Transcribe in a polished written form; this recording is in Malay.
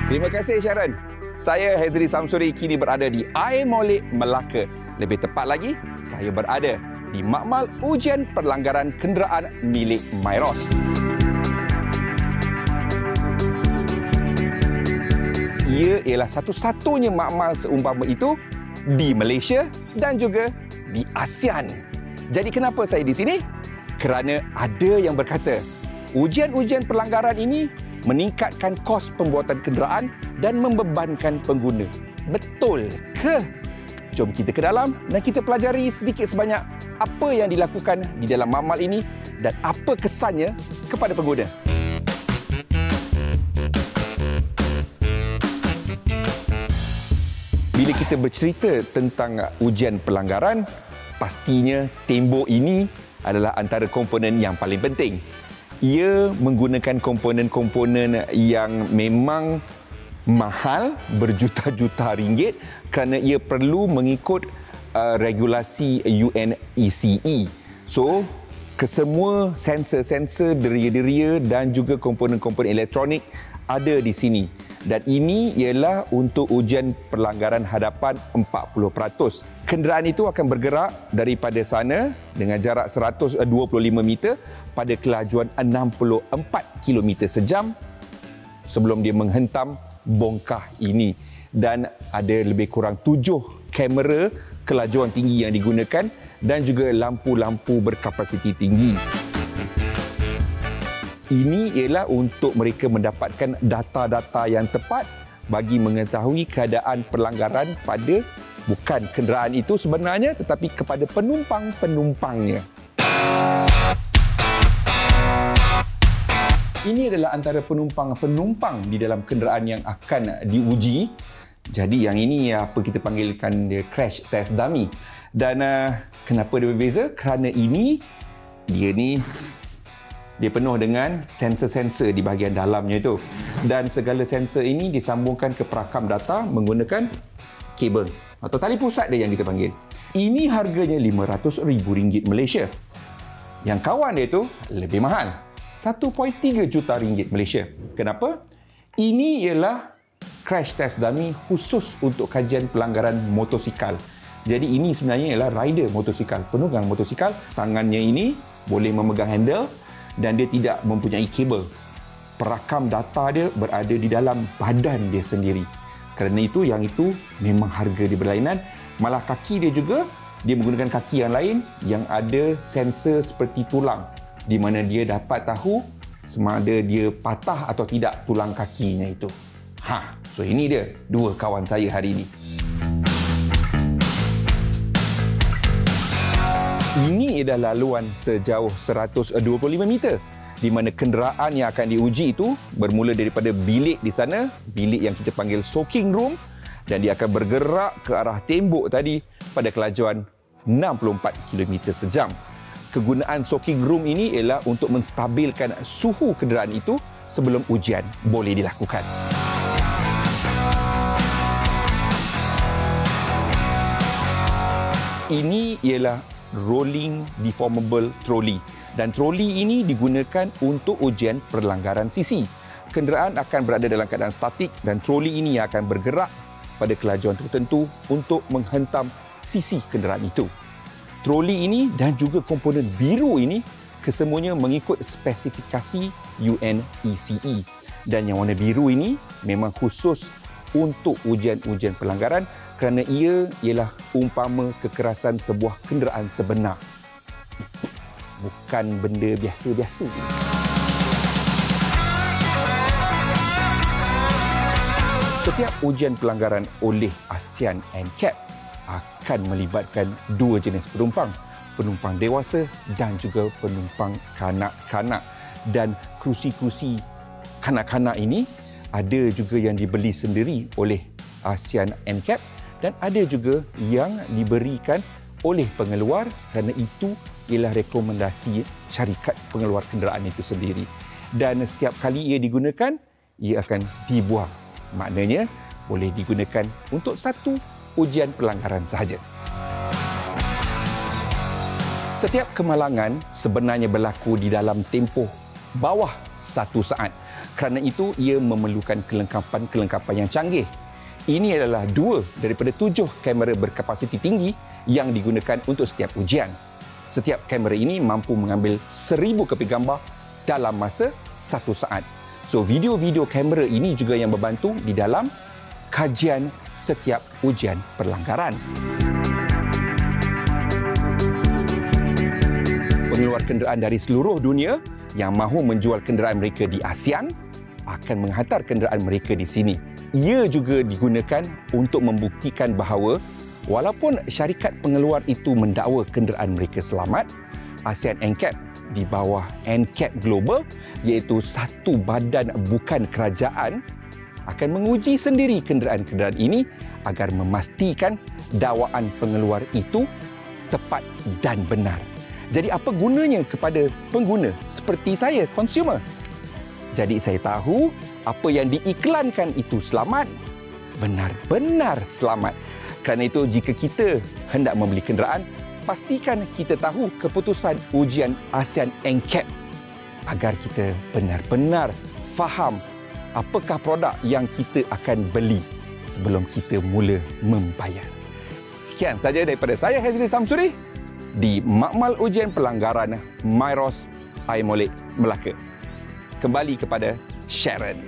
Terima kasih Sharon. Saya Hazri Samsuri kini berada di Air Molek, Melaka. Lebih tepat lagi, saya berada di Makmal Ujian Perlanggaran Kenderaan milik Myros. Ia ialah satu-satunya makmal seumpama itu di Malaysia dan juga di ASEAN. Jadi kenapa saya di sini? Kerana ada yang berkata, ujian-ujian pelanggaran ini meningkatkan kos pembuatan kenderaan dan membebankan pengguna. Betul ke? Jom kita ke dalam dan kita pelajari sedikit sebanyak apa yang dilakukan di dalam makmal ini dan apa kesannya kepada pengguna. Bila kita bercerita tentang ujian pelanggaran, pastinya tembok ini adalah antara komponen yang paling penting. Ia menggunakan komponen-komponen yang memang mahal, berjuta-juta ringgit kerana ia perlu mengikut regulasi UNECE. So, kesemua sensor-sensor, deria-deria dan juga komponen-komponen elektronik ada di sini. Dan ini ialah untuk ujian pelanggaran hadapan 40%. Kenderaan itu akan bergerak daripada sana dengan jarak 125 meter pada kelajuan 64 km sejam sebelum dia menghentam bongkah ini. Dan ada lebih kurang 7 kamera kelajuan tinggi yang digunakan dan juga lampu-lampu berkapasiti tinggi. Ini ialah untuk mereka mendapatkan data-data yang tepat bagi mengetahui keadaan pelanggaran pada bukan kenderaan itu sebenarnya tetapi kepada penumpang-penumpangnya. Ini adalah antara penumpang-penumpang di dalam kenderaan yang akan diuji. Jadi yang ini apa kita panggilkan dia crash test dummy. Dan kenapa dia berbeza? Kerana ini dia penuh dengan sensor-sensor di bahagian dalamnya itu. Dan segala sensor ini disambungkan ke perakam data menggunakan kabel atau tali pusat dia yang kita panggil. Ini harganya RM500,000 Malaysia. Yang kawan dia itu lebih mahal. 1.3 juta ringgit Malaysia. Kenapa? Ini ialah crash test dummy khusus untuk kajian pelanggaran motosikal. Jadi ini sebenarnya ialah rider motosikal, penunggang motosikal. Tangannya ini boleh memegang handle dan dia tidak mempunyai kabel. Perakam data dia berada di dalam badan dia sendiri. Kerana itu, yang itu memang harga dia berlainan. Malah kaki dia juga, dia menggunakan kaki yang lain yang ada sensor seperti tulang, di mana dia dapat tahu sama ada dia patah atau tidak tulang kakinya itu. So ini dia dua kawan saya hari ini. Ini adalah laluan sejauh 125 meter di mana kenderaan yang akan diuji itu bermula daripada bilik di sana, bilik yang kita panggil soaking room, dan dia akan bergerak ke arah tembok tadi pada kelajuan 64 km sejam. Kegunaan soaking room ini ialah untuk menstabilkan suhu kenderaan itu sebelum ujian boleh dilakukan. Ini ialah rolling deformable trolley. Dan troli ini digunakan untuk ujian perlanggaran sisi. Kenderaan akan berada dalam keadaan statik dan troli ini akan bergerak pada kelajuan tertentu untuk menghentam sisi kenderaan itu. Troli ini dan juga komponen biru ini kesemuanya mengikut spesifikasi UNECE. Dan yang warna biru ini memang khusus untuk ujian-ujian pelanggaran kerana ia ialah umpama kekerasan sebuah kenderaan sebenar. Bukan benda biasa-biasa. Setiap ujian pelanggaran oleh ASEAN NCAP akan melibatkan dua jenis penumpang. Penumpang dewasa dan juga penumpang kanak-kanak. Dan kerusi-kerusi kanak-kanak ini ada juga yang dibeli sendiri oleh ASEAN NCAP dan ada juga yang diberikan oleh pengeluar kerana itu ialah rekomendasi syarikat pengeluar kenderaan itu sendiri. Dan setiap kali ia digunakan, ia akan dibuang. Maknanya, boleh digunakan untuk satu ujian pelanggaran sahaja. Setiap kemalangan sebenarnya berlaku di dalam tempoh bawah 1 saat. Kerana itu, ia memerlukan kelengkapan yang canggih. Ini adalah 2 daripada 7 kamera berkapasiti tinggi yang digunakan untuk setiap ujian. Setiap kamera ini mampu mengambil 1000 kopi gambar dalam masa 1 saat. So, video-video kamera ini juga yang membantu di dalam kajian setiap ujian pelanggaran. Pengeluar kenderaan dari seluruh dunia yang mahu menjual kenderaan mereka di ASEAN akan menghantar kenderaan mereka di sini. Ia juga digunakan untuk membuktikan bahawa walaupun syarikat pengeluar itu mendakwa kenderaan mereka selamat, ASEAN NCAP di bawah NCAP Global, iaitu satu badan bukan kerajaan, akan menguji sendiri kenderaan-kenderaan ini agar memastikan dakwaan pengeluar itu tepat dan benar. Jadi apa gunanya kepada pengguna seperti saya, consumer? Jadi saya tahu apa yang diiklankan itu selamat, benar-benar selamat. Kerana itu jika kita hendak membeli kenderaan, pastikan kita tahu keputusan ujian ASEAN NCAP agar kita benar-benar faham apakah produk yang kita akan beli sebelum kita mula membayar. Sekian saja daripada saya, Hazri Samsuri, di Makmal Ujian Pelanggaran MYROS Air Molek Melaka. Kembali kepada Sharon.